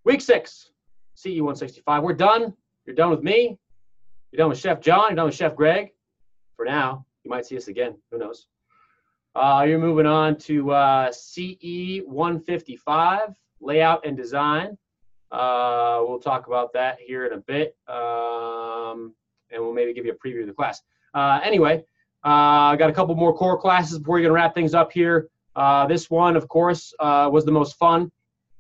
Week 6, CE165. We're done. You're done with me. You're done with Chef John. You're done with Chef Greg. For now, you might see us again. Who knows? You're moving on to CE155, layout and design. We'll talk about that here in a bit, and we'll maybe give you a preview of the class. Anyway, I got a couple more core classes before you're going to wrap things up here. This one, of course, was the most fun,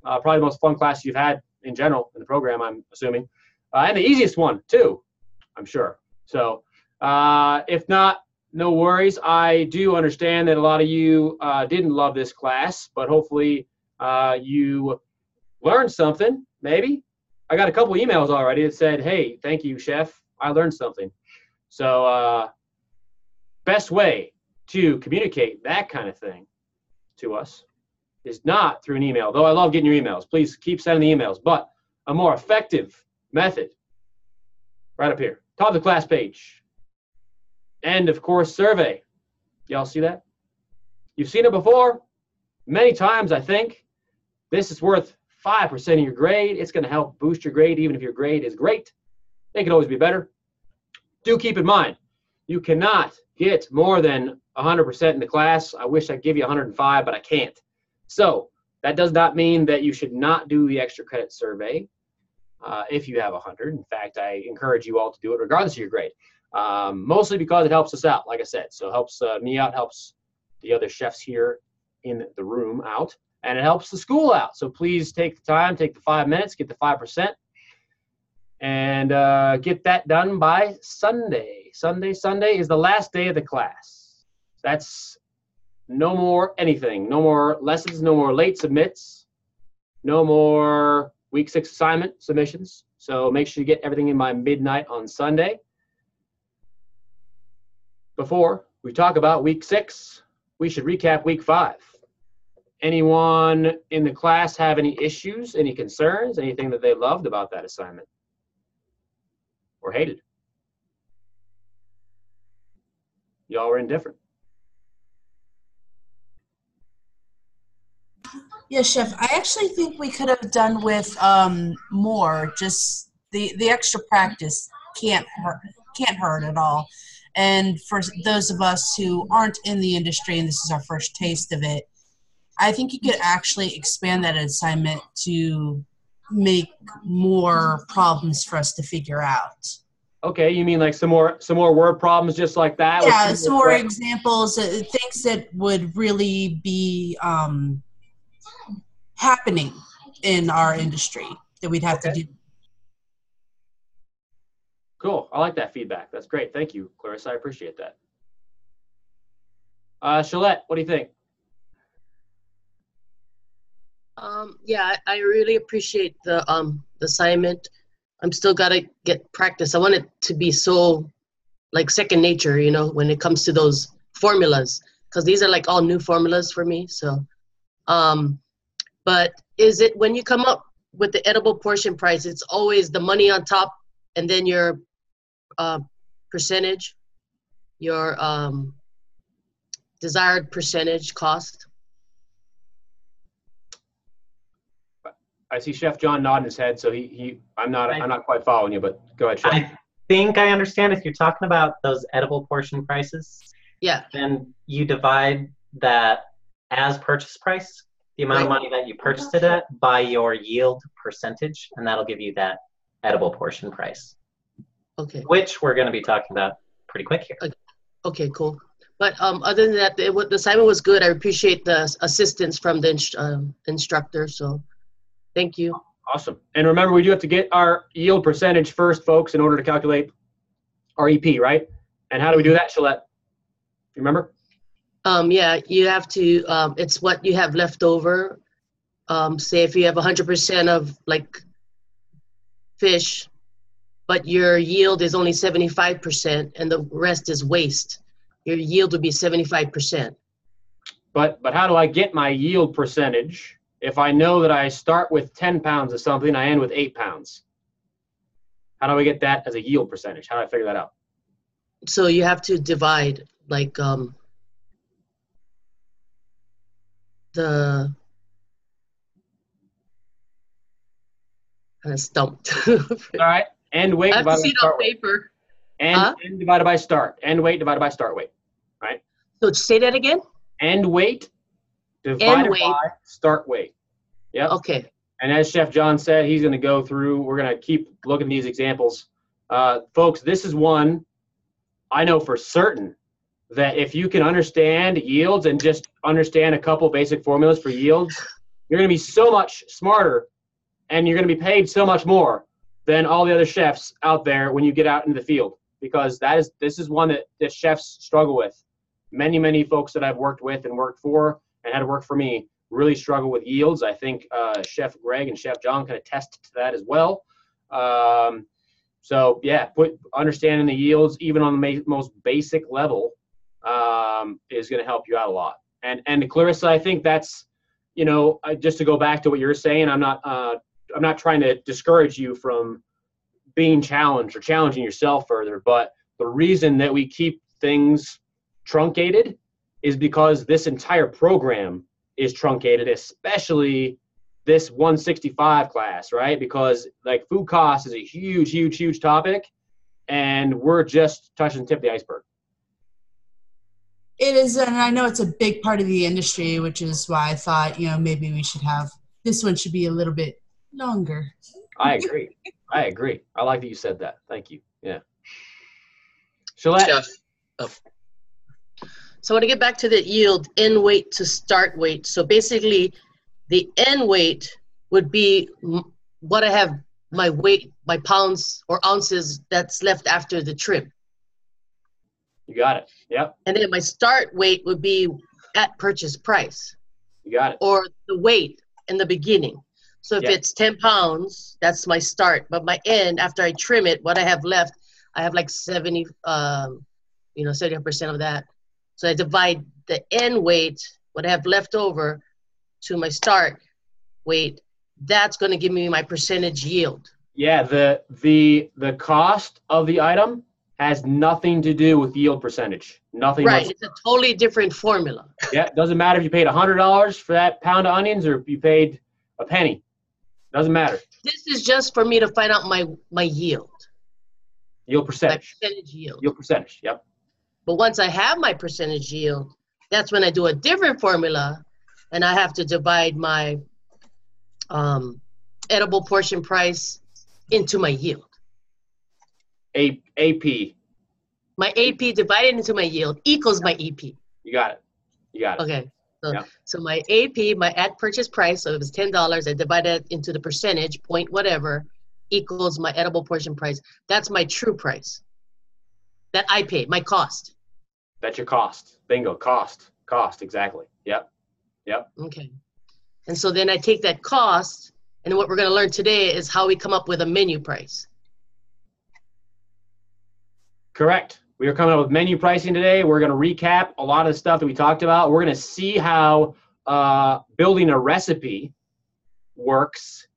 probably the most fun class you've had in general in the program, I'm assuming, and the easiest one, too, I'm sure. So if not, no worries. I do understand that a lot of you didn't love this class, but hopefully you learned something, maybe. I got a couple emails already that said, hey, thank you, Chef. I learned something. So best way to communicate that kind of thing to us is not through an email, though I love getting your emails. Please keep sending the emails, but a more effective method right up here, top of the class page. End of course survey. Y'all see that? You've seen it before many times, I think. This is worth 5% of your grade. It's going to help boost your grade, even if your grade is great. It can always be better. Do keep in mind, you cannot get more than 100% in the class. I wish I could give you 105, but I can't. So that does not mean that you should not do the extra credit survey if you have 100. In fact, I encourage you all to do it regardless of your grade. Mostly because it helps us out, like I said. So it helps me out, helps the other chefs here in the room out, and it helps the school out. So please take the time, take the 5 minutes, get the 5%, and get that done by Sunday. Sunday is the last day of the class. That's no more anything. No more lessons, no more late submits, no more week 6 assignment submissions. So make sure you get everything in by midnight on Sunday. Before we talk about week 6, we should recap week 5. Anyone in the class have any issues, any concerns, anything that they loved about that assignment or hated? Y'all were indifferent. Yeah, Chef, I actually think we could have done with more. Just the extra practice can't hurt at all. And for those of us who aren't in the industry and this is our first taste of it, I think you could actually expand that assignment to make more problems for us to figure out. Okay, you mean like some more word problems just like that? Yeah, some more examples, things that would really be happening in our industry that we'd have to do. Cool. I like that feedback. That's great. Thank you, Clarissa. I appreciate that. Shalette, what do you think? Yeah, I really appreciate the assignment. I'm still gotta get practice. I want it to be so like second nature, you know, when it comes to those formulas, because these are like all new formulas for me. So, but is it when you come up with the edible portion price, it's always the money on top and then your percentage, your desired percentage cost? I see Chef John nodding his head, so I'm not quite following you, but go ahead, Chef. I think I understand. If you're talking about those edible portion prices, yeah, then you divide that as purchase price, the amount of money that you purchased it at, by your yield percentage, and that'll give you that edible portion price. Okay. Which we're going to be talking about pretty quick here. Okay, cool. But other than that, the assignment was good. I appreciate the assistance from the instructor, so thank you. Awesome. And remember, we do have to get our yield percentage first, folks, in order to calculate our EP, right? And how do we do that, Shalette? You remember? Yeah, you have to, it's what you have left over. Say if you have 100% of like fish, but your yield is only 75% and the rest is waste, your yield would be 75%. But how do I get my yield percentage if I know that I start with 10 pounds of something, I end with 8 pounds? How do I get that as a yield percentage? How do I figure that out? So you have to divide like kind of stumped. All right. End weight I have to divided see by it start on weight. paper. End divided by start. End weight divided by start weight. Right? So say that again. End weight divided weight. by start weight. Yep. Okay. And as Chef John said, he's going to go through, we're going to keep looking at these examples. Folks, this is one I know for certain that if you can understand yields and just understand a couple basic formulas for yields, you're going to be so much smarter and you're going to be paid so much more than all the other chefs out there when you get out into the field, because this is one that chefs struggle with. Many folks that I've worked with and worked for and had to work for me really struggle with yields. I think Chef Greg and Chef John can attest to that as well. So yeah, understanding the yields even on the most basic level is going to help you out a lot. And Clarissa, I think that's, just to go back to what you're saying, I'm not trying to discourage you from being challenged or challenging yourself further, but the reason that we keep things truncated is because this entire program is truncated, especially this 165 class, right? Because like food cost is a huge topic, and we're just touching the tip of the iceberg. It is, and I know it's a big part of the industry, which is why I thought, maybe we should have, this one should be a little bit longer. I agree. I like that you said that. Thank you. Yeah. Shalette. Chef. Oh. So I want to get back to the yield, end weight to start weight. So basically, the end weight would be what I have my weight, my pounds or ounces that's left after the trim. You got it. Yep. And then my start weight would be at purchase price. You got it. Or the weight in the beginning. So if it's 10 pounds, that's my start. But my end, after I trim it, what I have left, I have like 70%, 70% of that. So I divide the end weight, what I have left over, to my start weight. That's going to give me my percentage yield. Yeah, the cost of the item has nothing to do with yield percentage. Nothing. Right, it's a totally different formula. Yeah, it doesn't matter if you paid $100 for that pound of onions or if you paid a penny. Doesn't matter. This is just for me to find out my yield. Yield percentage. My percentage yield. Yield percentage, yep. But once I have my percentage yield, that's when I do a different formula, and I have to divide my edible portion price into my yield. AP. My AP divided into my yield equals my EP. You got it. Okay. Yeah. So my AP, my at purchase price, so it was $10, I divided it into the percentage, point whatever, equals my edible portion price. That's my true price that I paid, my cost. That's your cost. Bingo. Cost, exactly. Yep. Okay. And so then I take that cost, and what we're going to learn today is how we come up with a menu price. Correct. We are coming up with menu pricing today. We're going to recap a lot of the stuff that we talked about. We're going to see how building a recipe works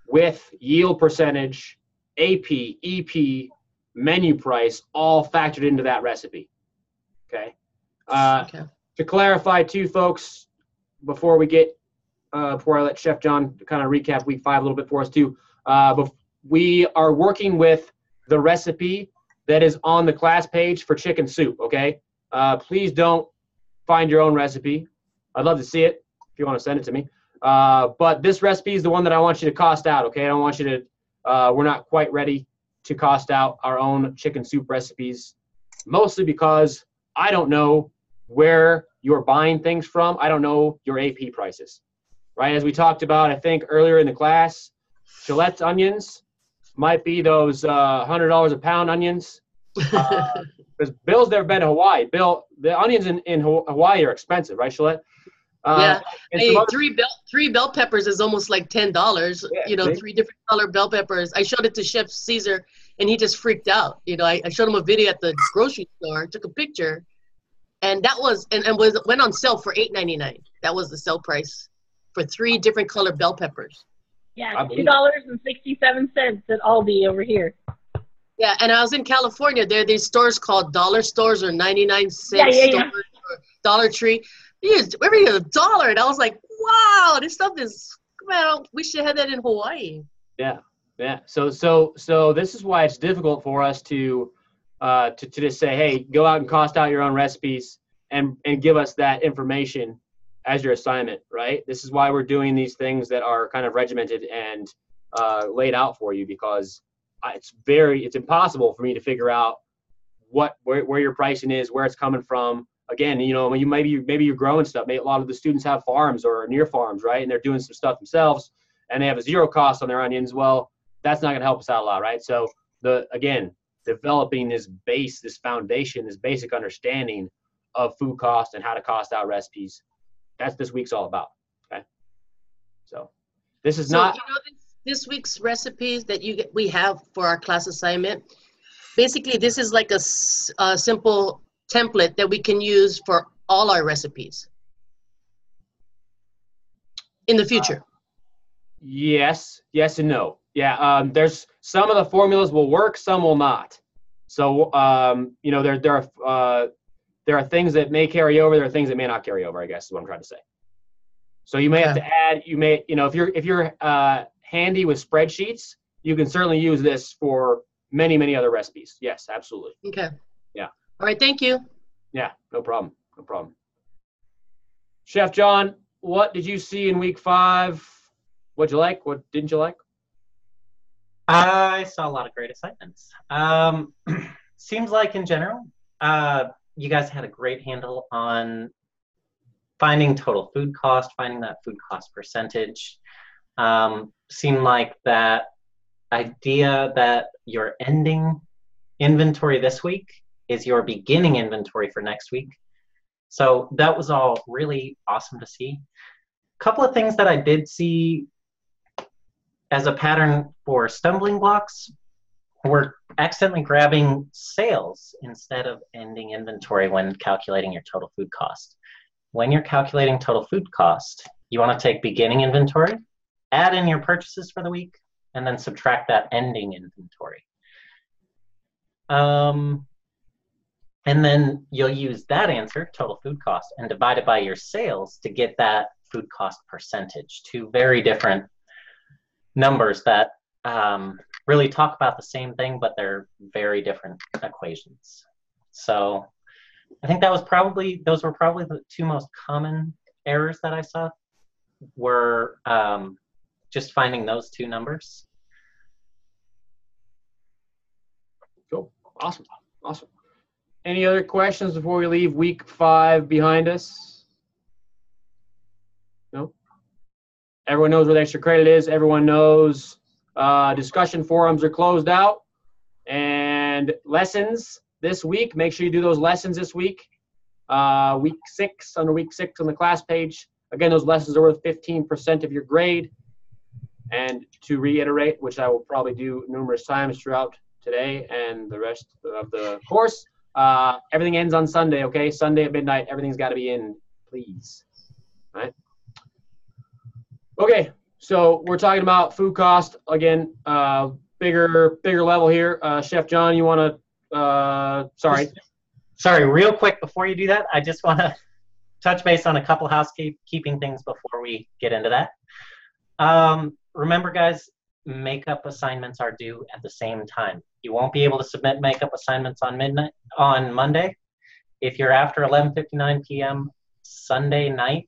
with yield percentage, AP, EP, menu price, all factored into that recipe. Okay. To clarify too, folks, before I let Chef John kind of recap week 5 a little bit for us too, we are working with the recipe that is on the class page for chicken soup, okay? Please don't find your own recipe. I'd love to see it if you want to send it to me. But this recipe is the one that I want you to cost out, okay? I don't want you to, we're not quite ready to cost out our own chicken soup recipes, mostly because I don't know where you're buying things from. I don't know your AP prices, right? As we talked about, I think earlier in the class, Gillette's onions might be those $100 a pound onions. Because Bill's never been to Hawaii. Bill, the onions in Hawaii are expensive, right, Gillette? Yeah, three bell peppers is almost like $10. Yeah, 3 different color bell peppers. I showed it to Chef Caesar, and he just freaked out. I showed him a video at the grocery store, took a picture, and that was went on sale for $8.99. That was the sale price for 3 different color bell peppers. Yeah, $2.67 at Aldi over here. Yeah, and I was in California. There are these stores called dollar stores or 99-cent stores or Dollar Tree. Everything is $1, and I was like, wow, this stuff is, man, we should have that in Hawaii. Yeah, Yeah. So this is why it's difficult for us to just say, hey, go out and cost out your own recipes and give us that information as your assignment, right? This is why we're doing these things that are kind of regimented and laid out for you, because it's impossible for me to figure out where your pricing is, where it's coming from. Again, you know, maybe you're growing stuff. Maybe a lot of the students have farms or near farms, right? And they're doing some stuff themselves, and they have a zero cost on their onions. Well, that's not going to help us out a lot, right? So developing this base, this foundation, this basic understanding of food cost and how to cost out recipes. That's this week's all about. Okay. So this is not. You know, this week's recipes that we have for our class assignment. Basically, this is like a simple template that we can use for all our recipes in the future. Yes and no. Yeah, there's some of the formulas will work, some will not. So you know, there are things that may carry over, there are things that may not carry over, I guess is what I'm trying to say. So you may have to add, you know, if you're handy with spreadsheets, you can certainly use this for many other recipes. Yes, absolutely. Okay. Yeah. All right, thank you. Yeah, no problem. Chef John, what did you see in week 5? What'd you like? What didn't you like? I saw a lot of great assignments. Seems like in general, you guys had a great handle on finding total food cost, finding that food cost percentage. Seemed like that idea that your ending inventory this week is your beginning inventory for next week. So that was all really awesome to see. A couple of things that I did see as a pattern for stumbling blocks were accidentally grabbing sales instead of ending inventory when calculating your total food cost. When you're calculating total food cost, you want to take beginning inventory, add in your purchases for the week, and then subtract that ending inventory. And then you'll use that answer, total food cost, and divide it by your sales to get that food cost percentage. Two very different numbers that really talk about the same thing, but they're very different equations. So I think those were probably the two most common errors that I saw were just finding those two numbers. Cool. Awesome. Any other questions before we leave week 5 behind us? No? Everyone knows where the extra credit is. Everyone knows discussion forums are closed out. And lessons this week, make sure you do those lessons this week. Week 6, under week 6 on the class page. Again, those lessons are worth 15% of your grade. And to reiterate, which I will probably do numerous times throughout today and the rest of the course, everything ends on Sunday, okay? Sunday at midnight, everything's got to be in, please. All right? Okay, so we're talking about food cost. Again, bigger level here. Chef John, you want to, Sorry, real quick before you do that, I just want to touch base on a couple housekeeping things before we get into that. Remember, guys, makeup assignments are due at the same time. You won't be able to submit makeup assignments on Monday. If you're after 11:59 p.m. Sunday night,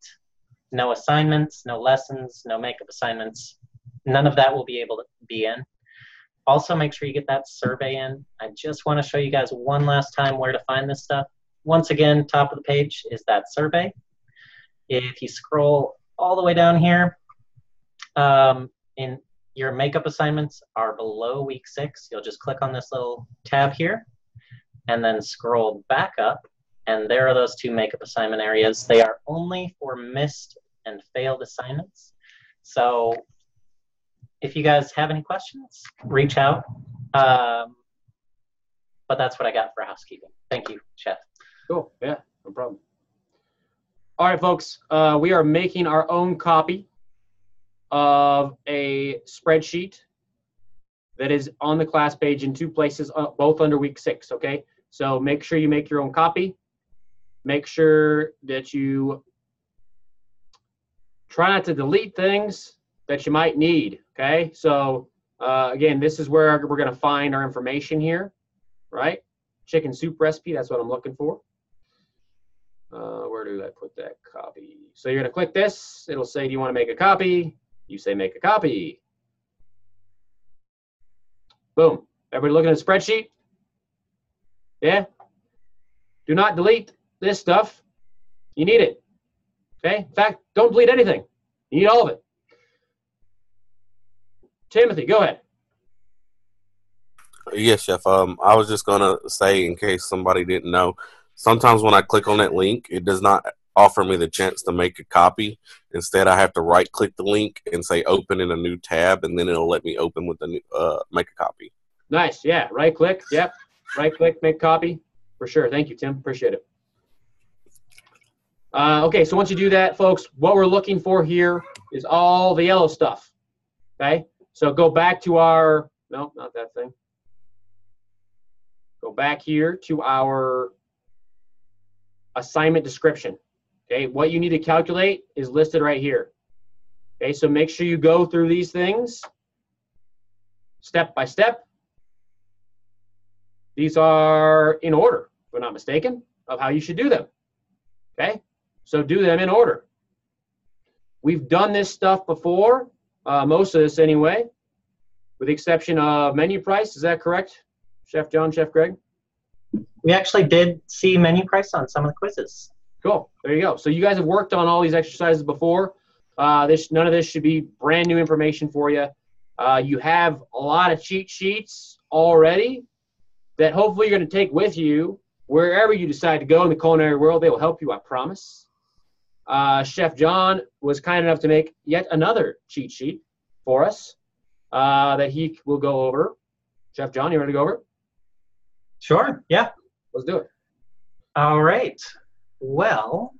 no assignments, no lessons, no makeup assignments. None of that will be able to be in. Also, make sure you get that survey in. I just want to show you guys one last time where to find this stuff. Once again, top of the page is that survey. If you scroll all the way down here, in your makeup assignments are below week 6. You'll just click on this little tab here and then scroll back up, and there are those 2 makeup assignment areas. They are only for missed and failed assignments. So if you guys have any questions, reach out. But that's what I got for housekeeping. Thank you, Chef. Cool. Yeah, no problem. All right, folks. We are making our own copy of a spreadsheet that is on the class page in 2 places, both under week 6, okay? So make sure you make your own copy. Make sure that you try not to delete things that you might need, okay? So Again, this is where we're going to find our information here, right? Chicken soup recipe, that's what I'm looking for. Where do I put that copy? So you're going to click this. It'll say, do you want to make a copy? You say make a copy. Boom. Everybody looking at the spreadsheet? Yeah? Do not delete this stuff. You need it. Okay? In fact, don't delete anything. You need all of it. Timothy, go ahead. Yes, Chef. I was just gonna say, in case somebody didn't know, sometimes when I click on that link, it does not offer me the chance to make a copy. Instead, I have to right-click the link and say "Open" in a new tab, and then it'll let me open with the new make a copy. Nice. Yeah. Right-click. Yep. Right-click, make copy. For sure. Thank you, Tim. Appreciate it. Okay. So once you do that, folks, what we're looking for here is all the yellow stuff. Okay. So go back to our no, not that thing. Go back here to our assignment description. Okay, what you need to calculate is listed right here. Okay, so make sure you go through these things step by step. These are in order, if I'm not mistaken, of how you should do them. Okay, so do them in order. We've done this stuff before, most of this anyway, with the exception of menu price. Is that correct? Chef John, Chef Greg? We actually did see menu price on some of the quizzes. Cool. There you go. So you guys have worked on all these exercises before. None of this should be brand new information for you. You have a lot of cheat sheets already that hopefully you're going to take with you wherever you decide to go in the culinary world. They will help you, I promise. Chef John was kind enough to make yet another cheat sheet for us that he will go over. Chef John, you ready to go over it? Sure, yeah. Let's do it. All right. Well,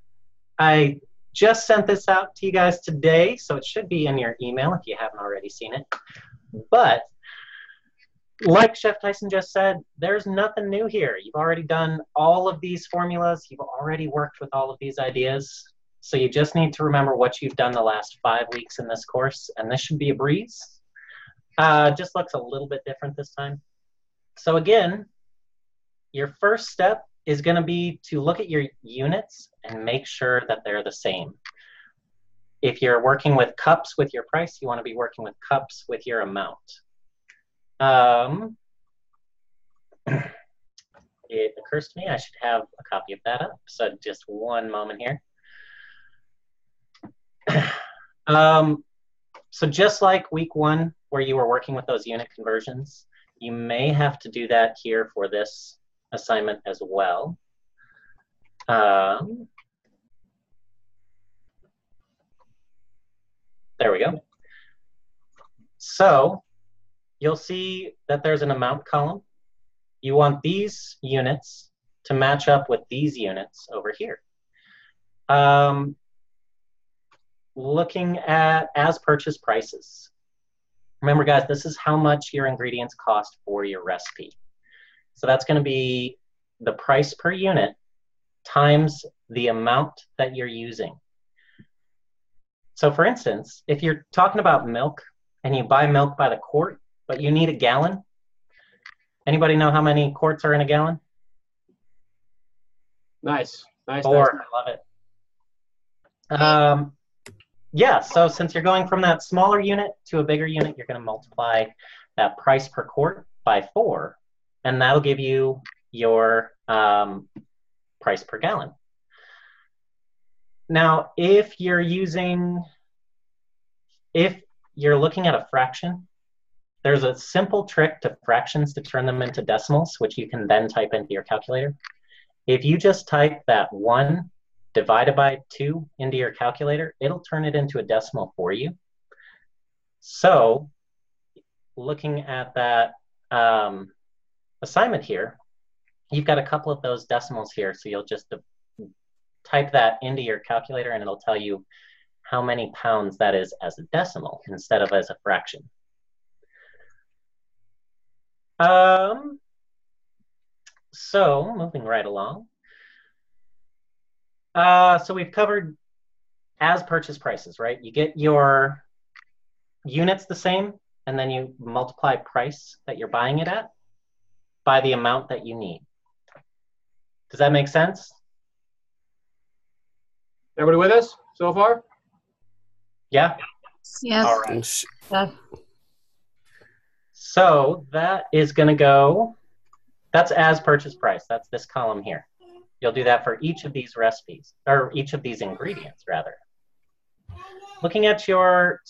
I just sent this out to you guys today, so it should be in your email if you haven't already seen it. But like Chef Tyson just said, there's nothing new here. You've already done all of these formulas. You've already worked with all of these ideas. So you just need to remember what you've done the last 5 weeks in this course, and this should be a breeze. Just looks a little bit different this time. So again, your first step is going to be to look at your units and make sure that they're the same. If you're working with cups with your price, you want to be working with cups with your amount. It occurs to me I should have a copy of that up. So just one moment here. So just like week 1, where you were working with those unit conversions, you may have to do that here for this assignment as well. There we go. So you'll see that there's an amount column. You want these units to match up with these units over here. Looking at as purchased prices. Remember, guys, this is how much your ingredients cost for your recipe. So that's going to be the price per unit times the amount that you're using. So for instance, if you're talking about milk and you buy milk by the quart, but you need a gallon, anybody know how many quarts are in a gallon? Nice. Nice. 4. Nice. I love it. Yeah, so since you're going from that smaller unit to a bigger unit, you're going to multiply that price per quart by 4, and that'll give you your price per gallon. Now, if you're looking at a fraction, there's a simple trick to fractions to turn them into decimals, which you can then type into your calculator. If you just type that 1 divided by 2 into your calculator, it'll turn it into a decimal for you. So looking at that assignment here, you've got a couple of those decimals here, so you'll just type that into your calculator and it'll tell you how many pounds that is as a decimal instead of as a fraction. So moving right along. So we've covered as purchase prices, right? You get your units the same, and then you multiply price that you're buying it at by the amount that you need. Does that make sense? Everybody with us so far? Yeah? Yes. All right. Yes. So that is going to go, that's as purchase price. That's this column here. You'll do that for each of these recipes, or each of these ingredients, rather. Looking at your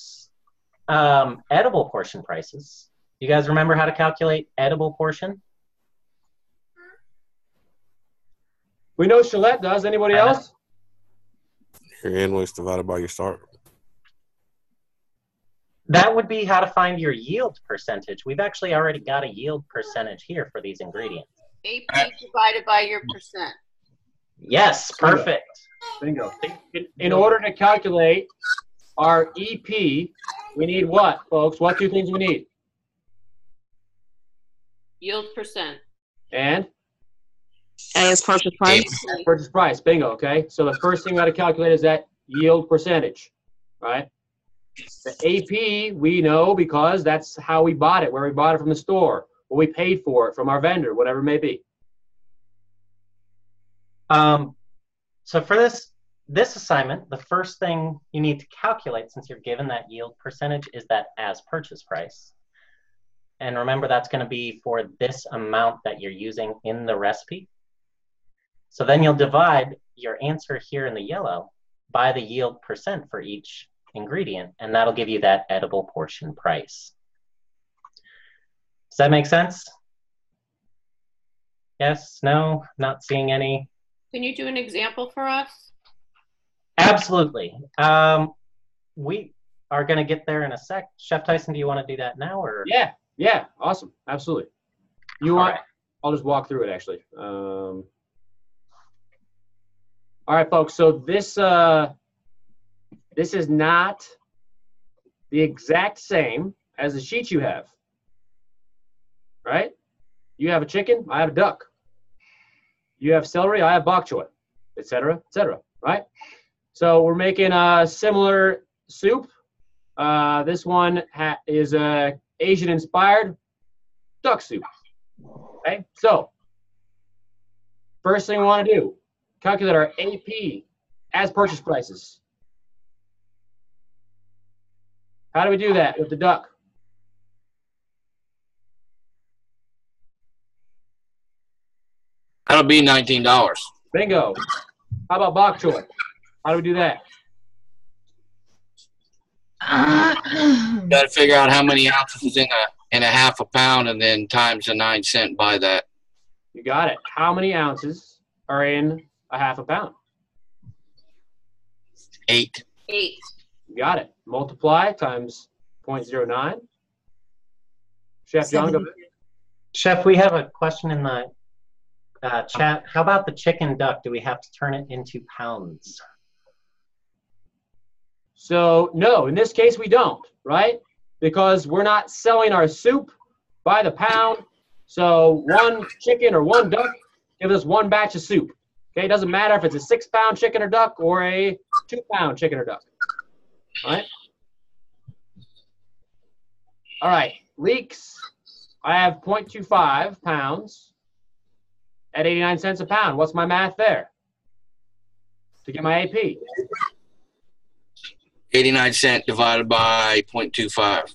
edible portion prices, you guys remember how to calculate edible portion? We know Shalette does. Anybody else? Your invoice divided by your start. That would be how to find your yield percentage. We've actually already got a yield percentage here for these ingredients. AP divided by your percent. Yes, perfect. Bingo. In order to calculate our EP, we need what, folks? What two things we need? Yield percent. And? As purchase price. Purchase price. Bingo, okay? So the first thing we got to calculate is that yield percentage, right? The AP, we know because that's how we bought it, where we bought it from the store, what we paid for it from our vendor, whatever it may be. So for this assignment, the first thing you need to calculate, since you're given that yield percentage, is that as purchase price. And remember, that's going to be for this amount that you're using in the recipe. So then you'll divide your answer here in the yellow by the yield percent for each ingredient, and that'll give you that edible portion price. Does that make sense? Yes? No? Not seeing any? Can you do an example for us? Absolutely. We are going to get there in a sec. Chef Tyson, do you want to do that now? Or? Yeah, awesome. Absolutely. You want? Right. I'll just walk through it, actually. All right, folks. So this is not the exact same as the sheet you have, right? You have a chicken, I have a duck. You have celery, I have bok choy, etc., right? So we're making a similar soup. This one is a Asian-inspired duck soup. Okay, so first thing we want to do, calculate our AP as purchase prices. How do we do that with the duck? That'll be $19. Bingo. How about bok choy? How do we do that? Got to figure out how many ounces is in a half a pound, and then times the 9 cent by that. You got it. How many ounces are in a half a pound? 8. 8. You got it. Multiply times 0.09. Chef John, go ahead. Chef, we have a question in the chat. How about the chicken duck? Do we have to turn it into pounds? So no, in this case we don't, right? Because we're not selling our soup by the pound. So one chicken or one duck gives us one batch of soup. Okay, it doesn't matter if it's a 6-pound chicken or duck or a 2-pound chicken or duck. All right. All right, leeks. I have 0.25 pounds at 89 cents a pound. What's my math there to get my AP? 89 cent divided by 0.25.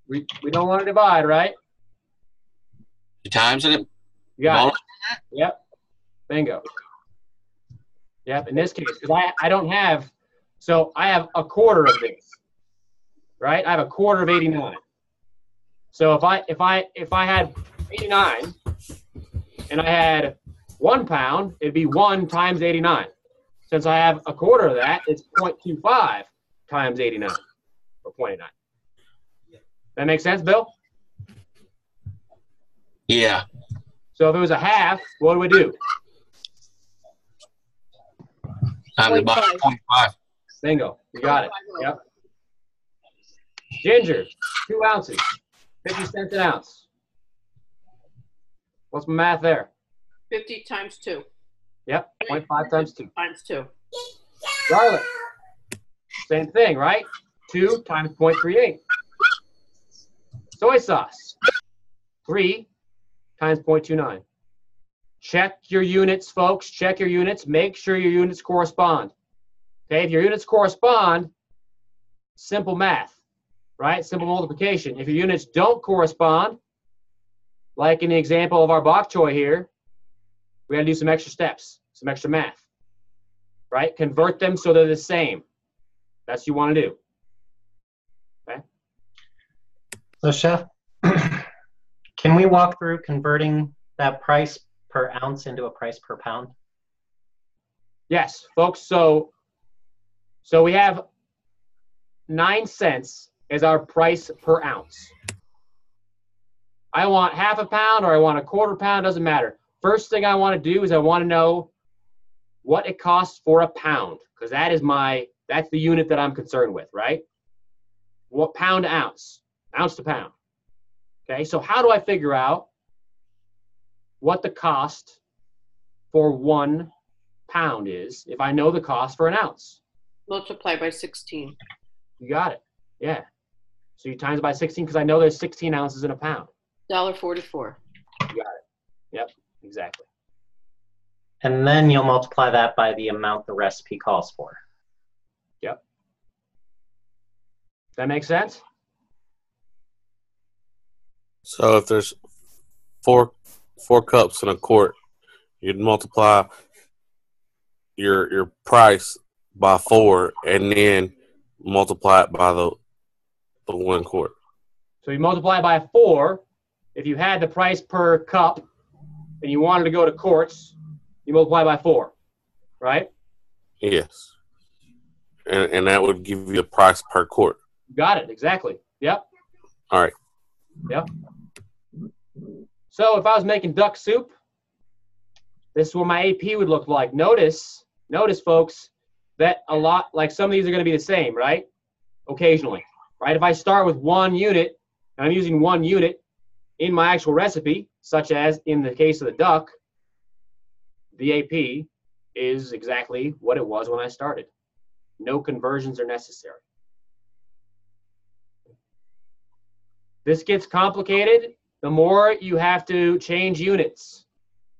We don't want to divide, right? The times in it. You got it. Yep. Bingo. Yep. In this case, because I don't have, so I have a quarter of this, right? I have a quarter of 89. So if I had 89 and I had 1 pound, it'd be 1 times 89. Since I have a quarter of that, it's 0.25 times 89 or 0.89. That make sense, Bill? Yeah. So if it was a half, what do we do? Times divided by 0.5. Bingo. You got it. Yep. Ginger, 2 ounces, 50 cents an ounce. What's my math there? 50 times 2. Yep, 0.5 times 2. Times 2. Garlic, same thing, right? 2 times 0.38. Soy sauce, 3 times 0.29. Check your units, folks. Check your units. Make sure your units correspond. Okay, if your units correspond, simple math, right? Simple multiplication. If your units don't correspond, like in the example of our bok choy here, we got to do some extra steps, some extra math, right? Convert them so they're the same. That's what you want to do. Okay. So, Chef, can we walk through converting that price per ounce into a price per pound? Yes, folks. So we have 9 cents as our price per ounce. I want half a pound or I want a quarter pound, doesn't matter. First thing I want to do is I want to know what it costs for a pound, because that's the unit that I'm concerned with, right? What pound to ounce, ounce to pound. Okay, so how do I figure out what the cost for 1 pound is if I know the cost for an ounce? Multiply by 16. You got it. Yeah. So you times by 16 because I know there's 16 ounces in a pound. $1.44. You got it. Yep, exactly. And then you'll multiply that by the amount the recipe calls for. Yep. Does that make sense? So if there's four cups in a quart, you'd multiply your price by 4 and then multiply it by the 1 quart. So you multiply by 4. If you had the price per cup and you wanted to go to quarts, you multiply by 4, right? Yes. And that would give you the price per quart. Got it, exactly. Yep. All right. Yep. So if I was making duck soup, this is what my AP would look like. Notice, folks, that a lot, like some of these are going to be the same, right? Occasionally, right? If I start with 1 unit, and I'm using 1 unit in my actual recipe, such as in the case of the duck, the AP is exactly what it was when I started. No conversions are necessary. This gets complicated the more you have to change units.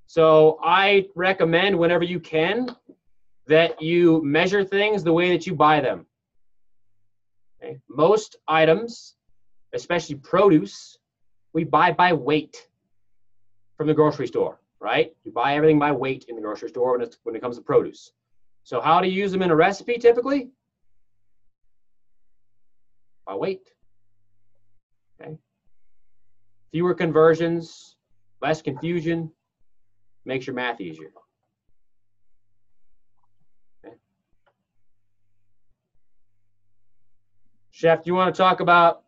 So I recommend whenever you can that you measure things the way that you buy them. Okay? Most items, especially produce, we buy by weight from the grocery store, right? You buy everything by weight in the grocery store when it comes to produce. So how to use them in a recipe typically? By weight. Okay. Fewer conversions, less confusion, makes your math easier. Okay. Chef, do you want to talk about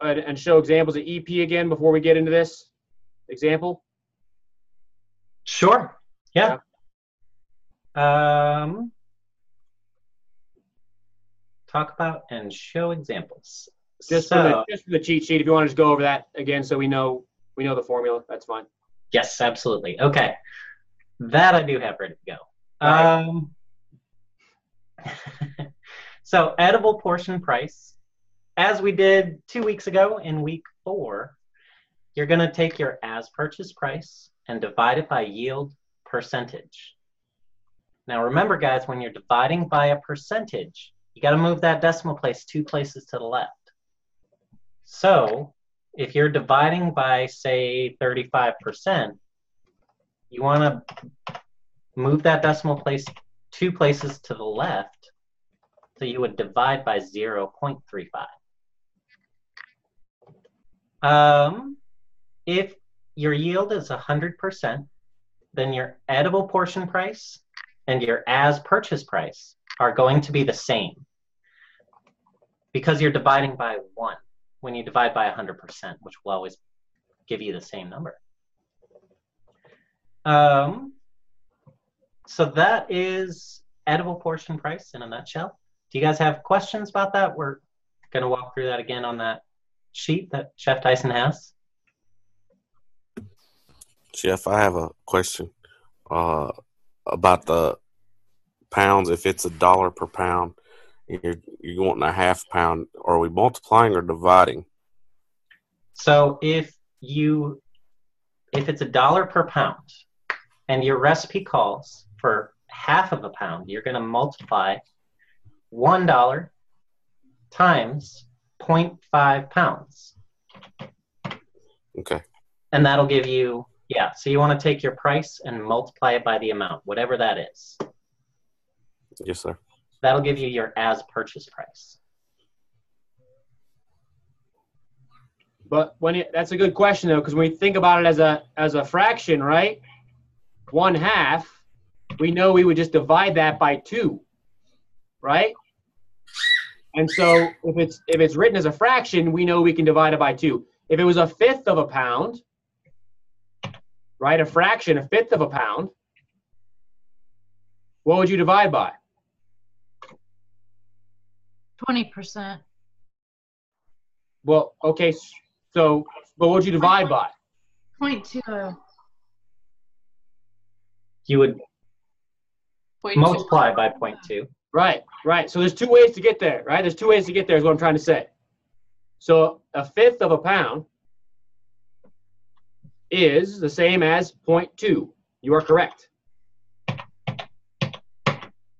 and show examples of EP again before we get into this example? Sure. Yeah. Talk about and show examples. Just for the cheat sheet, if you want to just go over that again so we know the formula, that's fine. Yes, absolutely. Okay. That I do have ready to go. Right. So edible portion price, as we did 2 weeks ago in week 4, you're going to take your as purchased price and divide it by yield percentage. Now remember, guys, when you're dividing by a percentage, you got to move that decimal place 2 places to the left. So if you're dividing by, say, 35%, you want to move that decimal place 2 places to the left, so you would divide by 0.35. If your yield is 100%, then your edible portion price and your as purchase price are going to be the same because you're dividing by 1 when you divide by 100%, which will always give you the same number. So that is edible portion price in a nutshell. Do you guys have questions about that? We're going to walk through that again on that sheet that Chef Tyson has. Chef, I have a question about the pounds. If it's $1 per pound, you're wanting a half pound. Are we multiplying or dividing? So if it's $1 per pound and your recipe calls for half of a pound, you're going to multiply $1 times 0.5 pounds. Okay. And that'll give you, yeah, so you want to take your price and multiply it by the amount, whatever that is. Yes, sir. That'll give you your as purchase price. But that's a good question though, because when we think about it as a fraction, right? 1/2, we know we would just divide that by 2, right? And so if it's written as a fraction, we know we can divide it by 2. If it was 1/5 of a pound, right? A fraction, 1/5 of a pound, what would you divide by? 20%. Well, okay, so, but what would you divide by? 0.2. You would 0.2. multiply by 0.2. Right, right. So there's 2 ways to get there, right? There's 2 ways to get there is what I'm trying to say. So 1/5 of a pound is the same as 0.2. You are correct.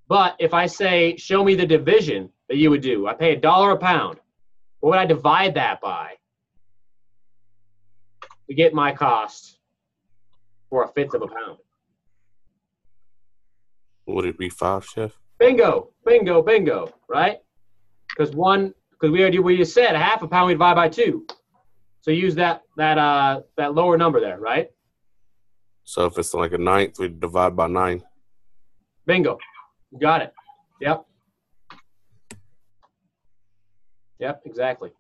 But if I say, show me the division that you would do, I pay $1 a pound. What would I divide that by to get my cost for 1/5 of a pound? Would it be 5, Chef? Bingo, bingo, bingo, right? Because we just said 1/2 pound we divide by 2. So use that lower number there, right? So if it's like 1/9, we divide by 9. Bingo. You got it. Yep. Yep, exactly.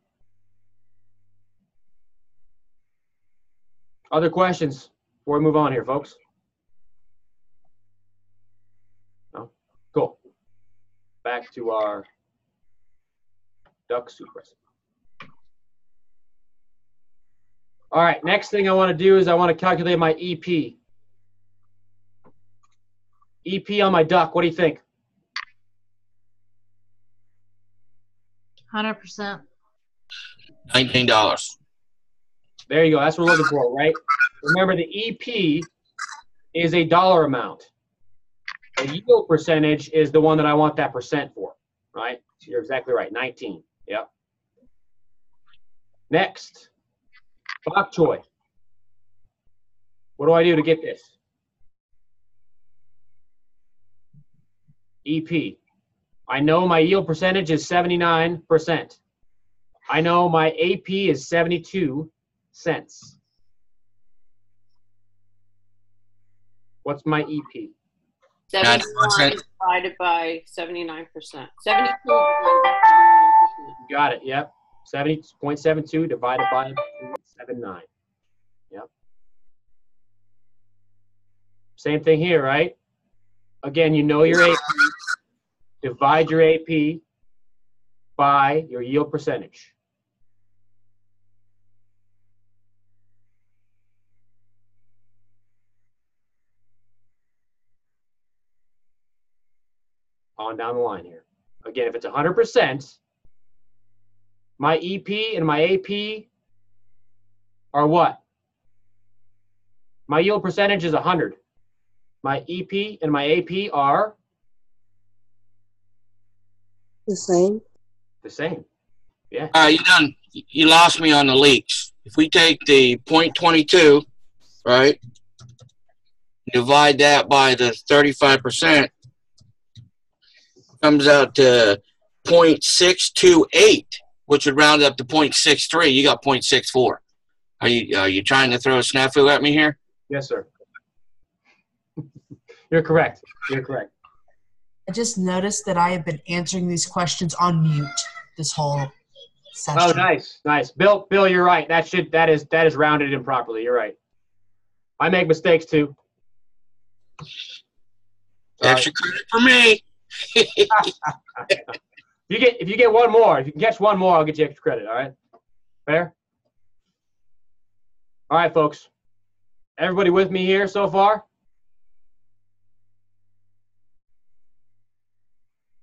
Other questions before we move on here, folks? No? Cool. Back to our duck soup recipe. All right, next thing I want to do is I want to calculate my EP. EP on my duck, what do you think? 100%. $19. There you go. That's what we're looking for, right? Remember, the EP is a dollar amount. The yield percentage is the one that I want that percent for, right? So you're exactly right. 19. Yep. Next, bok choy. What do I do to get this? EP. I know my yield percentage is 79%. I know my AP is 72 cents. What's my EP? 79 divided by 79%. 72 divided by 79%. Got it. Yep. 70.72 divided by 0.79. Yep. Same thing here, right? Again, you know your AP. Divide your AP by your yield percentage. On down the line here. Again, if it's 100%, my EP and my AP are what? My yield percentage is 100. My EP and my AP are The same. the same. Yeah. You lost me on the leaks. If we take the 0.22, right, divide that by the 35%, comes out to 0.628, which would round up to 0.63. You got 0.64. Are you trying to throw a snafu at me here? Yes, sir. You're correct. You're correct. I just noticed that I have been answering these questions on mute this whole session. Oh, nice, nice. Bill, you're right. That is rounded improperly. You're right. I make mistakes too. Extra credit for me. If you get one more, if you can catch one more, I'll get you extra credit. All right. Fair. All right, folks. Everybody with me here so far?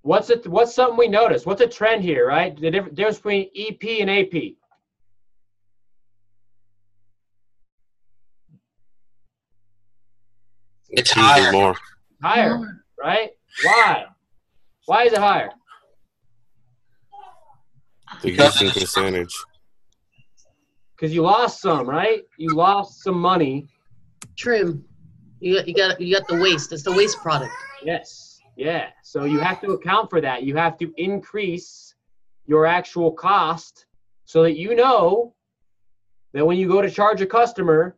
What's something we noticed? What's a trend here, right? The difference between EP and AP. It's usually higher. more. Higher, right? Why? Why is it higher? The using percentage. Because you lost some, right? You lost some money. Trim. You got the waste. It's the waste product. Yes. Yeah. So you have to account for that. You have to increase your actual cost so that you know that when you go to charge a customer,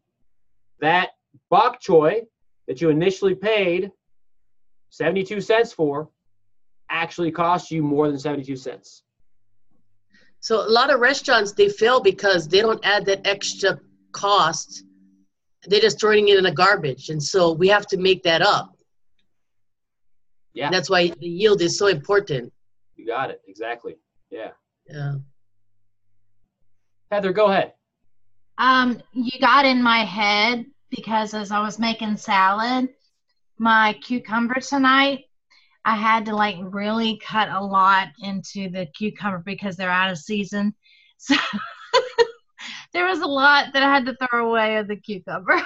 that bok choy that you initially paid 72 cents for actually cost you more than 72 cents. So a lot of restaurants, they fail because they don't add that extra cost. They're just throwing it in the garbage. And so we have to make that up. Yeah. And that's why the yield is so important. You got it. Exactly. Yeah. Yeah. Heather, go ahead. You got in my head because as I was making salad, my cucumber tonight, I had to like really cut a lot into the cucumber because they're out of season. So there was a lot that I had to throw away of the cucumber.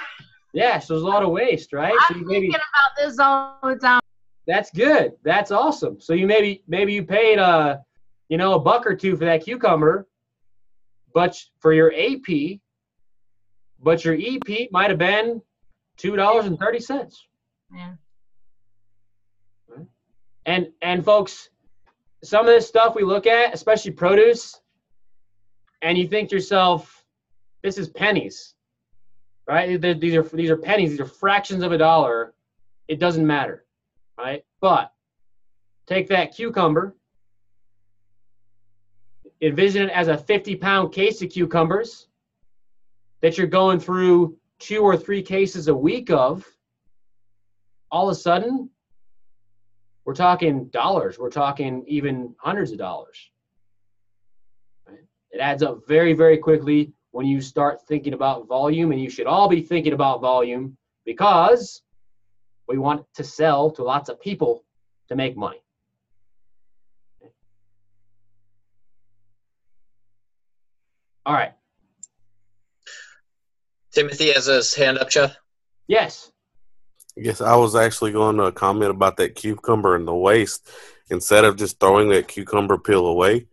Yeah, so there's a lot of waste, right? So I'm you maybe thinking about this all the time. that's good. That's awesome. So you maybe you paid a buck or two for that cucumber, but for your AP, but your EP might have been $2.30. Yeah. And folks, some of this stuff we look at, especially produce, and you think to yourself, this is pennies, right? These are pennies. These are fractions of a dollar. It doesn't matter, right? But take that cucumber, envision it as a 50-pound case of cucumbers that you're going through 2 or 3 cases a week of. All of a sudden, we're talking dollars. We're talking even hundreds of dollars. Right? It adds up very, very quickly when you start thinking about volume, and you should all be thinking about volume because we want to sell to lots of people to make money. Okay. All right. Timothy has his hand up, Jeff. Yes. Yes, I was actually going to comment about that cucumber and the waste. Instead of just throwing that cucumber peel away,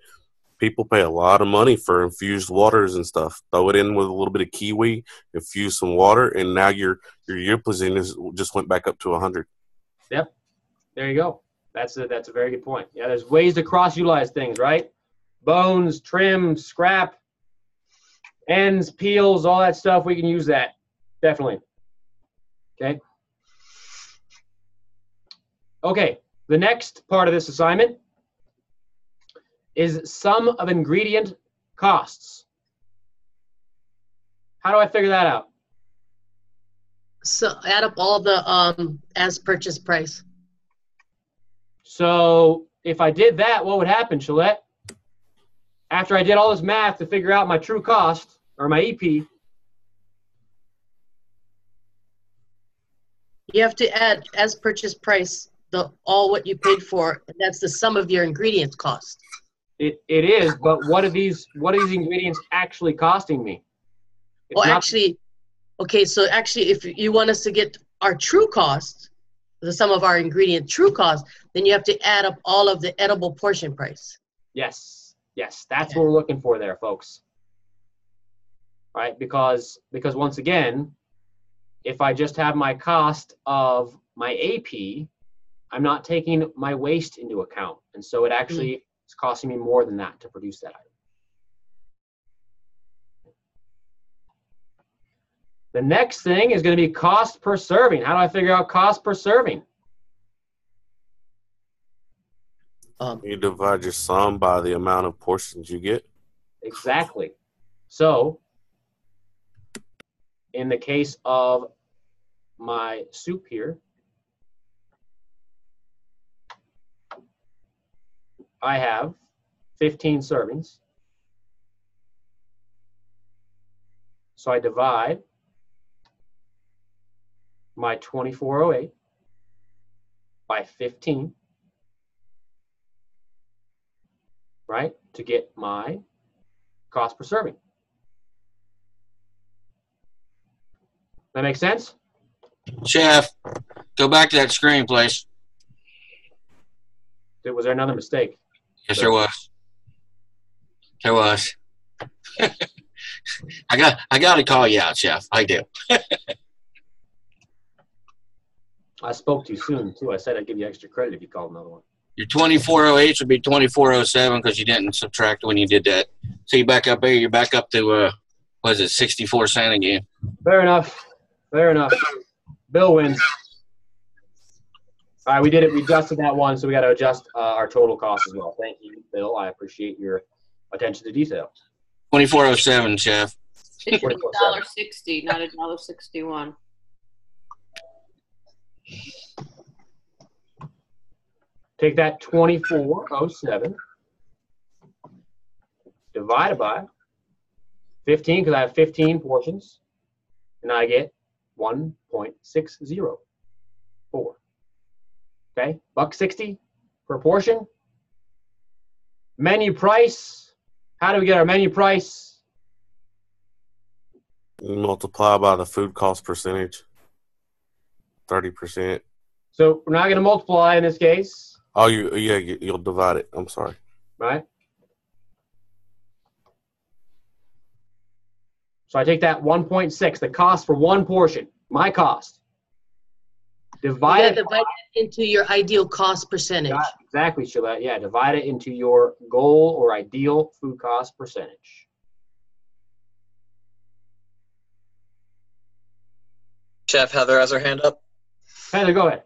people pay a lot of money for infused waters and stuff. Throw it in with a little bit of kiwi, infuse some water, and now your yield percentage just went back up to 100. Yep. There you go. That's a very good point. Yeah, there's ways to cross-utilize things, right? Bones, trim, scrap, ends, peels, all that stuff. We can use that. Definitely. Okay. Okay, the next part of this assignment is sum of ingredient costs. How do I figure that out? So add up all the as purchase price. So if I did that, what would happen, Shalette? After I did all this math to figure out my true cost, or my EP, You have to add as purchase price all what you paid for, and that's the sum of your ingredients cost. it is, but what are these ingredients actually costing me? It's Well, not- actually, okay, so actually, if you want us to get our true cost, the sum of our ingredient true cost, then you have to add up all of the edible portion price. Yes, that's what we're looking for there, folks. Right, because once again, if I just have my cost of my AP, I'm not taking my waste into account, and so it actually is costing me more than that to produce that item. The next thing is going to be cost per serving. How do I figure out cost per serving? You divide your sum by the amount of portions you get. Exactly. So, in the case of my soup here, I have 15 servings. So I divide my 2408 by 15, right, to get my cost per serving. That make sense? Chef, go back to that screen, please. Was there another mistake? Yes, there was. There was. I got to call you out, Chef. I do. I spoke too soon, too. I said I'd give you extra credit if you called another one. Your 2408 should be 2407 because you didn't subtract when you did that. So you back up here. You're back up to, what is it, 64 cents again. Fair enough. Fair enough. Bill wins. All right, we did it. We adjusted that one, so we got to adjust our total cost as well. Thank you, Bill. I appreciate your attention to detail. 2407, Chef. It should be $1.60, not $1.61. Take that 2407 divided by 15 because I have 15 portions, and I get 1.604. Okay, $1.60 per portion. Menu price. How do we get our menu price? You multiply by the food cost percentage. 30%. So we're not going to multiply in this case. Oh, you'll divide it. I'm sorry. Right? So I take that 1.6, the cost for one portion, my cost. Divide it into your ideal cost percentage. Exactly, Shalette. Yeah, divide it into your goal or ideal food cost percentage. Chef Heather has her hand up. Heather, go ahead.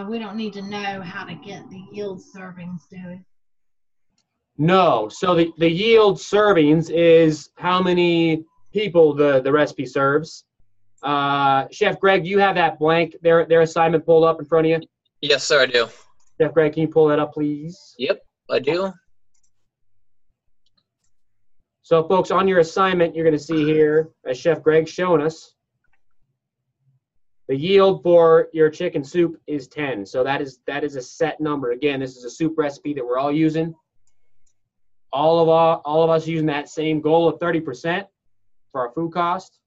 We don't need to know how to get the yield servings, do we? No. So the yield servings is how many people the recipe serves. Chef Greg, do you have that blank, their assignment pulled up in front of you? Yes, sir, I do. Chef Greg, can you pull that up, please? Yep, I do. So, folks, on your assignment, you're going to see here, as Chef Greg's showing us, the yield for your chicken soup is 10. So that is a set number. Again, this is a soup recipe that we're all using. All of us using that same goal of 30% for our food cost.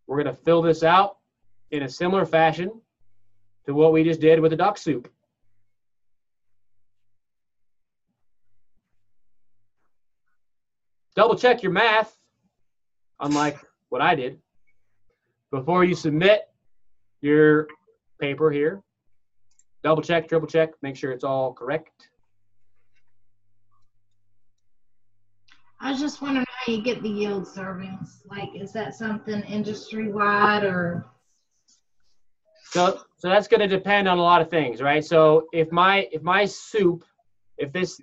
We're going to fill this out in a similar fashion to what we just did with the duck soup. Double check your math, unlike what I did, before you submit your paper here. Double check, triple check, make sure it's all correct. I was just wondering how you get the yield servings. Like, is that something industry-wide or? So that's going to depend on a lot of things, right? So if my soup, if this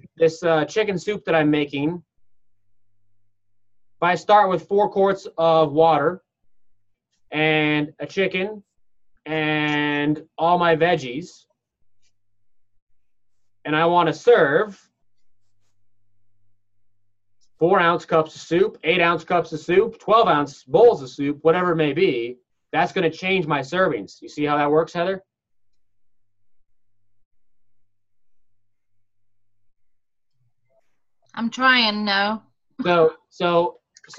chicken soup that I'm making, if I start with 4 quarts of water and a chicken and all my veggies, and I want to serve 4-ounce cups of soup, 8-ounce cups of soup, 12-ounce bowls of soup, whatever it may be, that's going to change my servings. You see how that works, Heather? I'm trying, no. So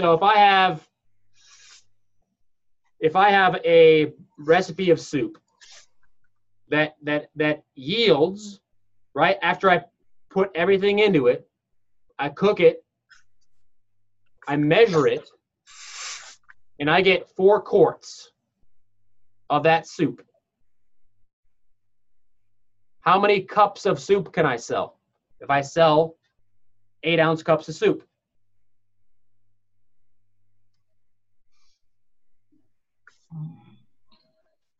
if I have a recipe of soup that yields, right, after I put everything into it, I cook it, I measure it, and I get 4 quarts of that soup. How many cups of soup can I sell if I sell 8-ounce cups of soup?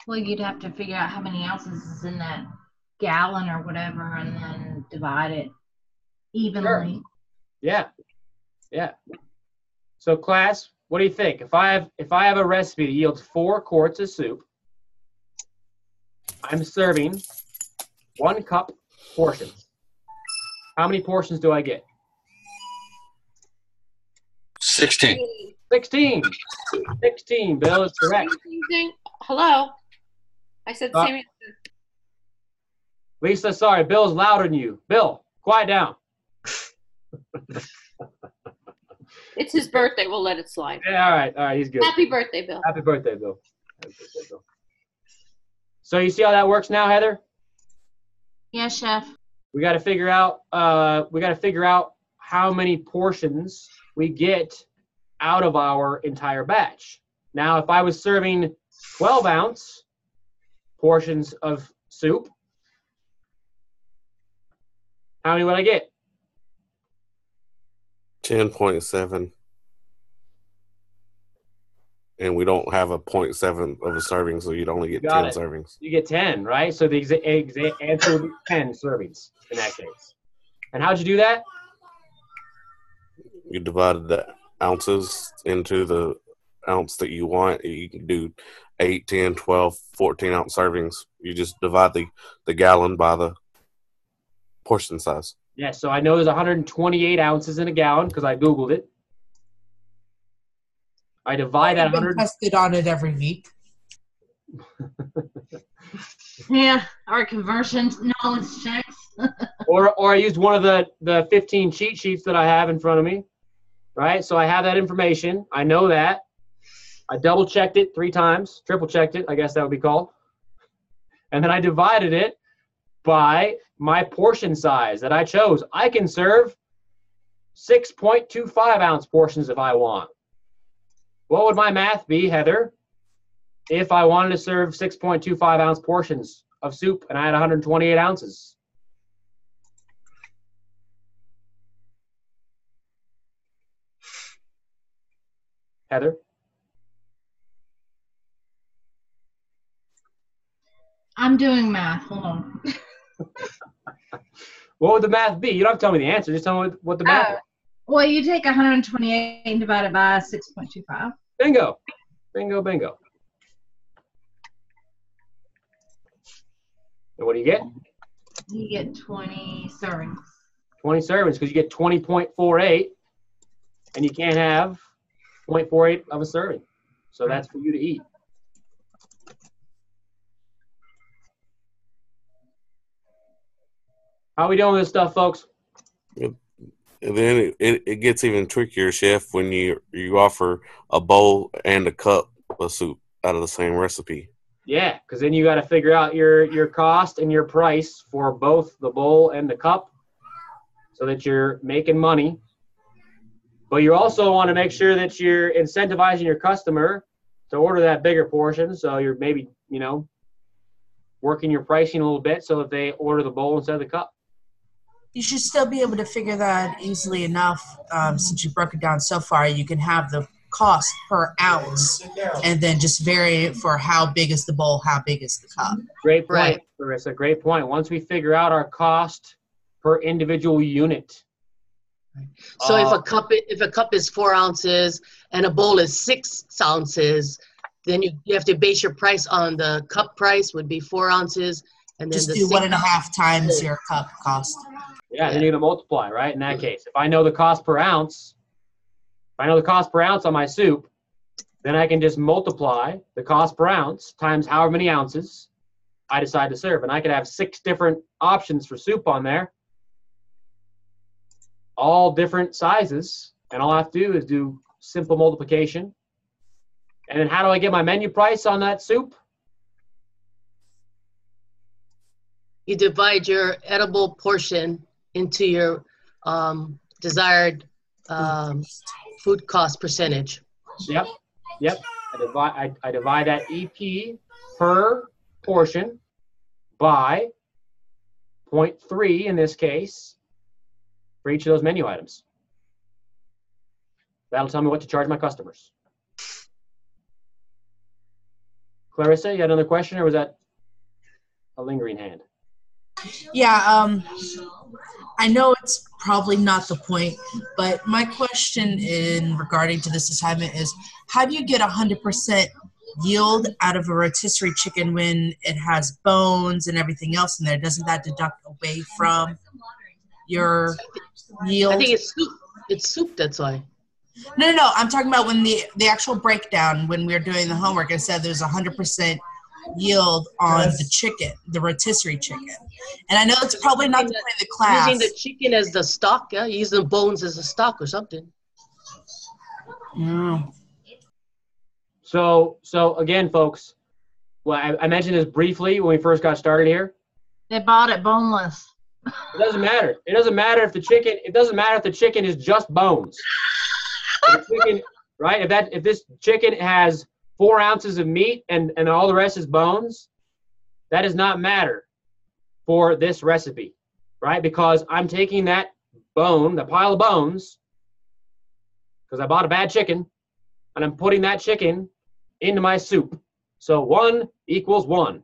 Well, you'd have to figure out how many ounces is in that gallon or whatever, and then divide it evenly. Sure. Yeah. So, class, what do you think? If I have a recipe that yields 4 quarts of soup, I'm serving 1 cup portions. How many portions do I get? 16. 16. 16. Bill is correct. Hello. I said the same answer. Lisa, sorry, Bill's louder than you. Bill, quiet down. It's his birthday. We'll let it slide. Yeah, all right, he's good. Happy birthday, Bill. Happy birthday, Bill. Happy birthday, Bill. So you see how that works now, Heather? Yes, Chef. We got to figure out. How many portions we get out of our entire batch. Now, if I was serving 12-ounce portions of soup, how many would I get? 10.7. And we don't have a 0.7 of a serving, so you'd only get 10 servings. You get 10, right? So the answer would be 10 servings in that case. And how'd you do that? You divided the ounces into the ounce that you want. You can do 8, 10, 12, 14-ounce servings. You just divide the gallon by the portion size. Yeah, so I know there's 128 ounces in a gallon because I Googled it. I divide that 100. Tested on it every week. Yeah, our conversion knowledge checks. or I used one of the 15 cheat sheets that I have in front of me, right? So I have that information. I know that. I double checked it 3 times, triple checked it, I guess that would be called. And then I divided it by my portion size that I chose. I can serve 6.25 ounce portions if I want. What would my math be, Heather, if I wanted to serve 6.25 ounce portions of soup and I had 128 ounces? Heather? I'm doing math. Hold on. What would the math be? You don't have to tell me the answer. Just tell me what the math is. Well, you take 128 and divide it by 6.25. Bingo. Bingo, bingo. And what do you get? You get 20 servings. 20 servings, because you get 20.48, and you can't have 0.48 of a serving. So that's for you to eat. How we doing with this stuff, folks? And then it gets even trickier, Chef, when you offer a bowl and a cup of soup out of the same recipe. Yeah, because then you got to figure out your cost and your price for both the bowl and the cup so that you're making money. But you also want to make sure that you're incentivizing your customer to order that bigger portion. So you're maybe, working your pricing a little bit so that they order the bowl instead of the cup. You should still be able to figure that easily enough. Since you broke it down so far, you can have the cost per ounce and then just vary it for how big is the bowl, how big is the cup. Great point, Larissa. Great point. Once we figure out our cost per individual unit. So if a cup is 4 ounces and a bowl is 6 ounces, then you have to base your price on the cup price would be 4 ounces, and then just do 1.5 times your cup cost. Yeah, then you're gonna multiply, right? In that case, if I know the cost per ounce, on my soup, then I can just multiply the cost per ounce times however many ounces I decide to serve, and I could have 6 different options for soup on there, all different sizes, and all I have to do is do simple multiplication. And then how do I get my menu price on that soup? You divide your edible portion into your desired food cost percentage. Yep. I divide that EP per portion by 0.3 in this case for each of those menu items. That'll tell me what to charge my customers. Clarissa, you had another question, or was that a lingering hand? Yeah, I know it's probably not the point, but my question in regarding to this assignment is, how do you get 100% yield out of a rotisserie chicken when it has bones and everything else in there? Doesn't that deduct away from your yield? I think it's soup. It's soup, that's why. No. I'm talking about when the actual breakdown, when we were doing the homework, it said there's 100% yield on the chicken, the rotisserie chicken. And I know it's probably not the point of the class. Using the chicken as the stock, yeah? Using the bones as a stock or something. Yeah. So again, folks, well, I mentioned this briefly when we first got started here. They bought it boneless. It doesn't matter. It doesn't matter if the chicken. It doesn't matter if the chicken is just bones. If the chicken, right? If this chicken has 4 ounces of meat and all the rest is bones, that does not matter for this recipe, right? Because I'm taking that bone, the pile of bones, because I bought a bad chicken, and I'm putting that chicken into my soup. So 1 equals 1.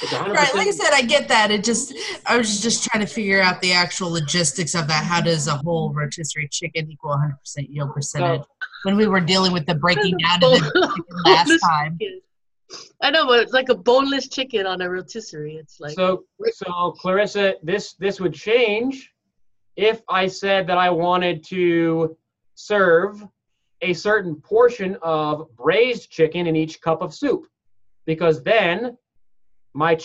It's 100%. Right, like I said, I get that. I was just trying to figure out the actual logistics of that. How does a whole rotisserie chicken equal 100% yield percentage? When we were dealing with the breaking down of the chicken last time. I know, but it's like a boneless chicken on a rotisserie. It's like So Clarissa, this would change if I said that I wanted to serve a certain portion of braised chicken in each cup of soup, because then my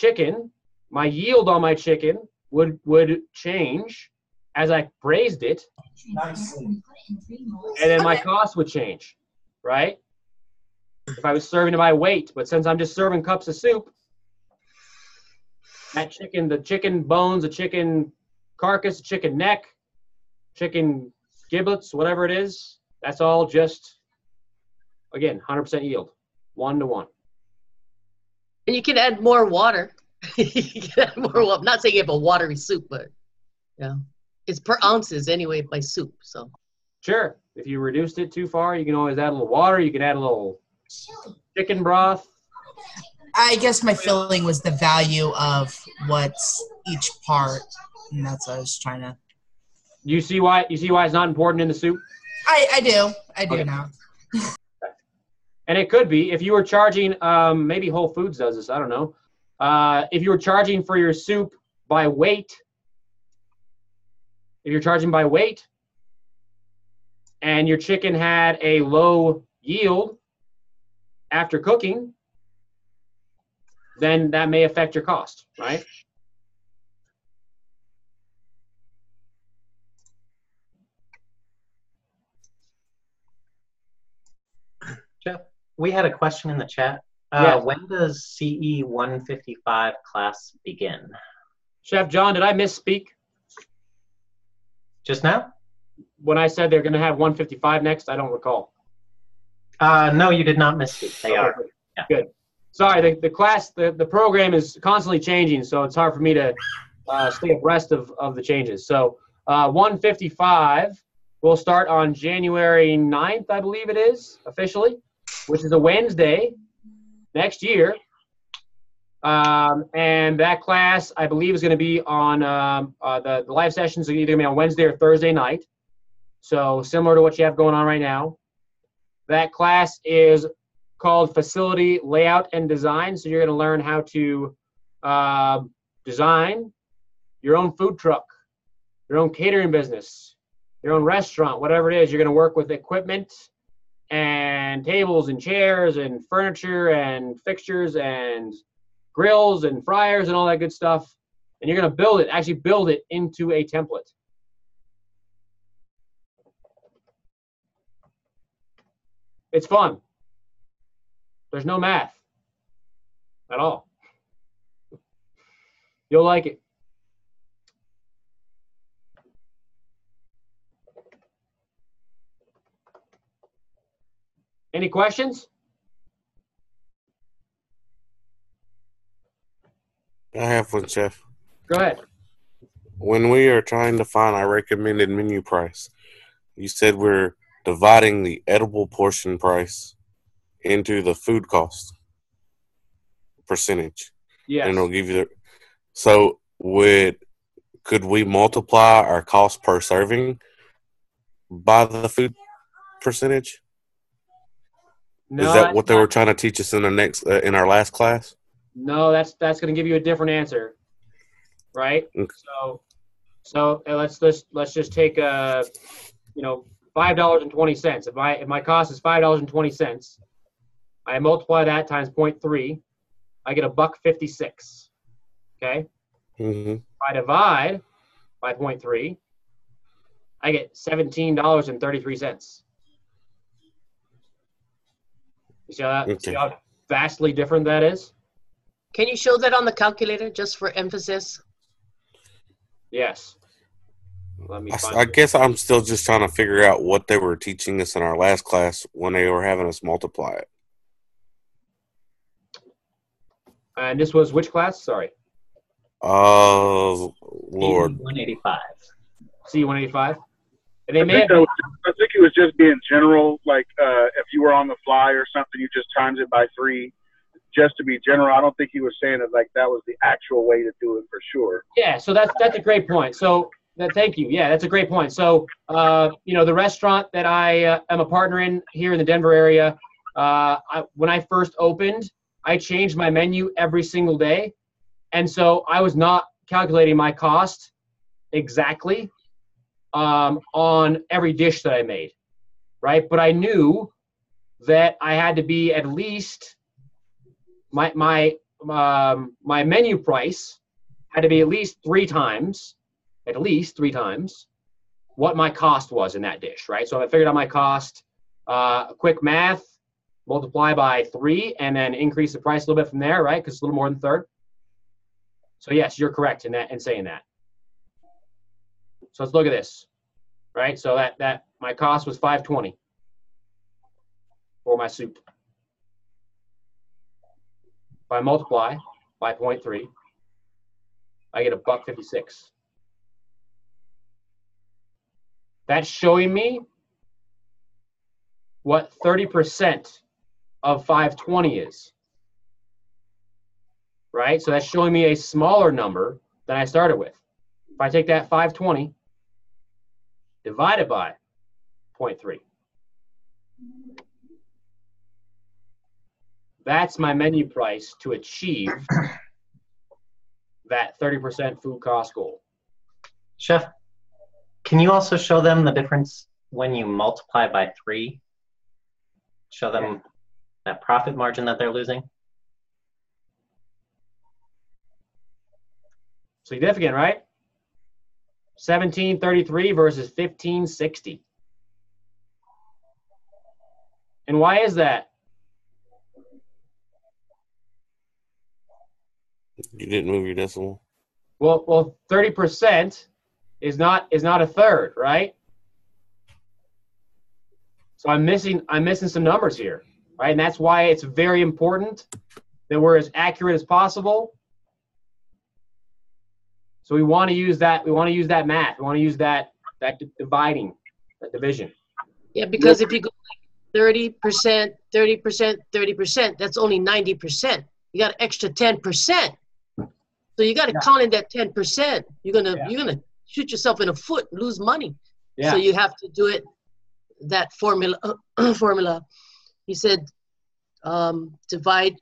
yield on my chicken would change as I braised it, and then my cost would change, right? If I was serving to my weight, but since I'm just serving cups of soup, that chicken, the chicken bones, the chicken carcass, chicken neck, chicken giblets, whatever it is, that's all just, again, 100% yield, 1 to 1. And you can add more water. You can add more water. I'm not saying you have a watery soup, but yeah, it's per ounces anyway by soup. So sure, if you reduced it too far, you can always add a little water. You can add a little chicken broth. I guess my feeling was the value of what's each part, and that's what I was trying to. You see why it's not important in the soup? I do Okay. now. And it could be if you were charging. Maybe Whole Foods does this. I don't know. If you were charging for your soup by weight, if you're charging by weight, and your chicken had a low yield after cooking, then that may affect your cost, right? Jeff, we had a question in the chat. Yes. When does CE155 class begin? Chef John, did I misspeak Just now? when I said they're going to have 155 next? I don't recall. No, you did not misspeak. They Okay, are. good. Yeah. Good. Sorry, the class, the program is constantly changing, so it's hard for me to stay abreast of the changes. So 155 will start on January 9th, I believe it is, officially, which is a Wednesday next year. And that class, I believe, is going to be on the live sessions are either going to be on Wednesday or Thursday night. So similar to what you have going on right now. That class is called Facility Layout and Design. So you're going to learn how to design your own food truck, your own catering business, your own restaurant, whatever it is. You're going to work with equipment and tables and chairs and furniture and fixtures and grills and fryers and all that good stuff. And you're going to build it into a template. It's fun. There's no math at all. You'll like it. Any questions? I have one, Chef. Go ahead. When we are trying to find our recommended menu price, you said we're dividing the edible portion price into the food cost percentage. Yes. And it'll give you the. So could we multiply our cost per serving by the food percentage? No, Is that what they were trying to teach us in in our last class? No, that's going to give you a different answer, right? Okay. So let's just take $5.20. If my cost is $5.20, I multiply that times 0.3, I get $1.56. Okay. Mm-hmm. If I divide by 0.3, I get $17.33. You see how, Okay. see how vastly different that is? Can you show that on the calculator just for emphasis? Yes. Let me find I it. guess I'm still just trying to figure out what they were teaching us in our last class when they were having us multiply it. And this was which class? Sorry. Oh, Lord. 185. CE185. And they I may think, have. that was, I think it was just being general, like if you were on the fly or something, you just times it by 3, just to be general. I don't think he was saying it like that was the actual way to do it for sure. Yeah, so that's a great point. So thank you. Yeah, that's a great point. So the restaurant that I am a partner in here in the Denver area, when I first opened, I changed my menu every single day, and so I was not calculating my cost exactly on every dish that I made, right? But I knew that I had to be at least my menu price had to be at least three times what my cost was in that dish, right? So I figured out my cost, quick math, multiply by 3, and then increase the price a little bit from there, right? Because it's a little more than a third. So yes, you're correct in saying that. So let's look at this, right? So that my cost was $5.20 for my soup. If I multiply by 0.3, I get $1.56. That's showing me what 30% of 520 is, right? So that's showing me a smaller number than I started with. If I take that 520 divided by 0.3, that's my menu price to achieve that 30% food cost goal. Chef, can you also show them the difference when you multiply by 3? Show them that profit margin that they're losing? Significant, right? 1733 versus 1560. And why is that? You didn't move your decimal. Well, 30% is not a third, right? So I'm missing some numbers here, right? And that's why it's very important that we're as accurate as possible. So we want to use that. We want to use that math. We want to use that dividing, that division. Yeah, because if you go like 30%, 30%, 30%, that's only 90%. You got an extra 10%. So you got to count in that 10%. You're gonna shoot yourself in the foot, and lose money. Yeah. So you have to do it that formula. He said, divide.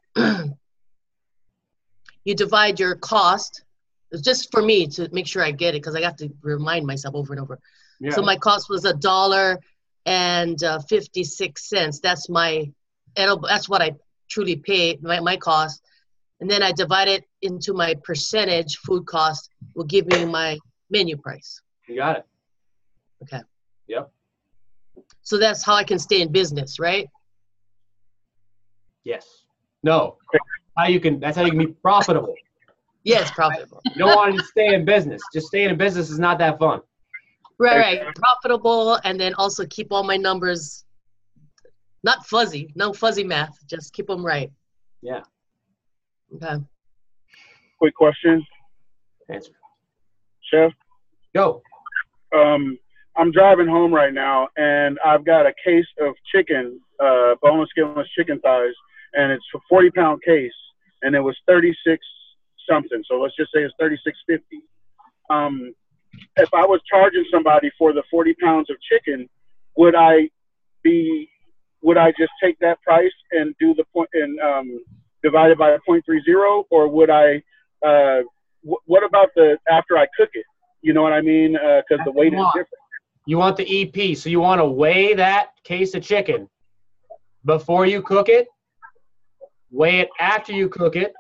You divide your cost. It's just for me to make sure I get it because I got to remind myself over and over. Yeah. So my cost was $1.56. That's what I truly pay my cost. And then I divide it into my percentage food cost will give me my menu price. You got it. Okay. Yep. So that's how I can stay in business, right? Yes. No. That's how you can be profitable. Yeah, it's profitable. You don't want to stay in business. Just staying in business is not that fun. Right. Profitable, and then also keep all my numbers not fuzzy. No fuzzy math. Just keep them right. Yeah. Okay. Quick question. Answer. Chef? Go. I'm driving home right now, and I've got a case of chicken, boneless, skinless chicken thighs, and it's a 40-pound case, and it was 36 something. So let's just say it's 36.50. If I was charging somebody for the 40 pounds of chicken, would I just take that price and do the point and divide it by 0.30, or would I? What about the after I cook it? You know what I mean? Because the weight is different. You want the EP, so you want to weigh that case of chicken before you cook it. Weigh it after you cook it.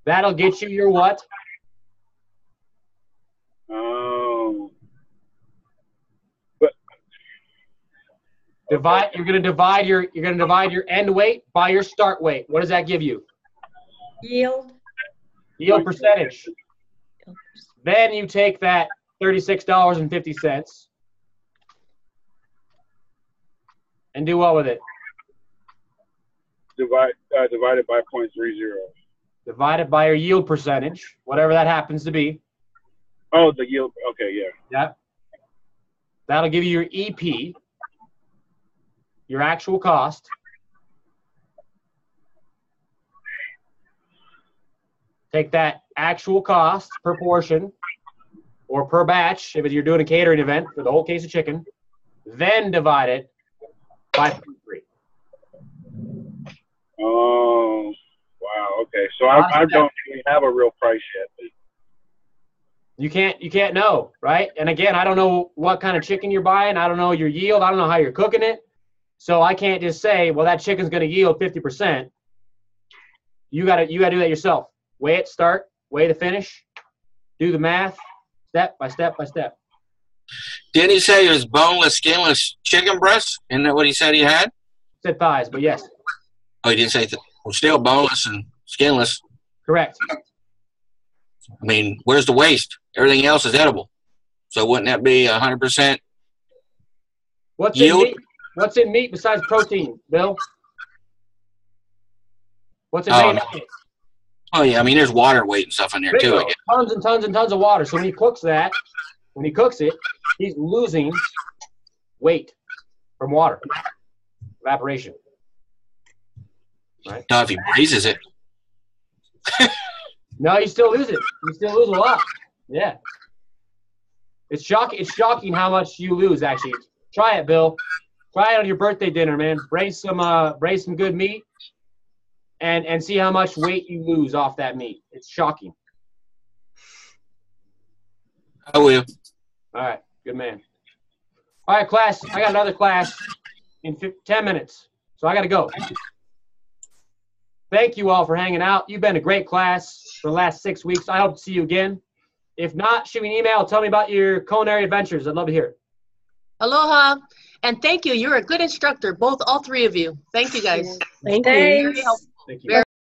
That'll get you your what? Oh. But You're gonna divide your end weight by your start weight. What does that give you? Yield. Yield percentage. Then you take that $36.50 and do what with it? Divide it by 0.30. Divide it by your yield percentage, whatever that happens to be. Oh, the yield. Okay, yeah. Yep. That'll give you your EP, your actual cost. Take that actual cost per portion or per batch, if you're doing a catering event for the whole case of chicken, then divide it by 0.3. Oh, wow. Okay, so I don't really have a real price yet. You can't know, right? And again, I don't know what kind of chicken you're buying. I don't know your yield. I don't know how you're cooking it. So I can't just say, well, that chicken's going to yield 50%. You got to do that yourself. Weigh it, start, weigh the finish, do the math, step by step by step. Didn't he say it was boneless, skinless chicken breasts? Isn't that what he said he had? He said thighs, but yes. Oh, he didn't say well, still boneless and skinless. Correct. I mean, where's the waste? Everything else is edible. So wouldn't that be 100% yield? What's in meat besides protein, Bill? What's in main? Oh, yeah. I mean, there's water weight and stuff in there, too, I guess. Tons and tons and tons of water. So when he cooks it, he's losing weight from water. Evaporation. Right? Now, if he breezes it. No, you still lose it. You still lose a lot. Yeah. It's shocking how much you lose, actually. Try it, Bill. Try it on your birthday dinner, man. Braise some good meat and see how much weight you lose off that meat. It's shocking. I will. All right. Good man. All right, class. I got another class in 10 minutes, so I got to go. Thank you all for hanging out. You've been a great class for the last 6 weeks. I hope to see you again. If not, shoot me an email. Tell me about your culinary adventures. I'd love to hear it. Aloha. And thank you. You're a good instructor, all three of you. Thank you, guys. Thank you. Very helpful. Thank you.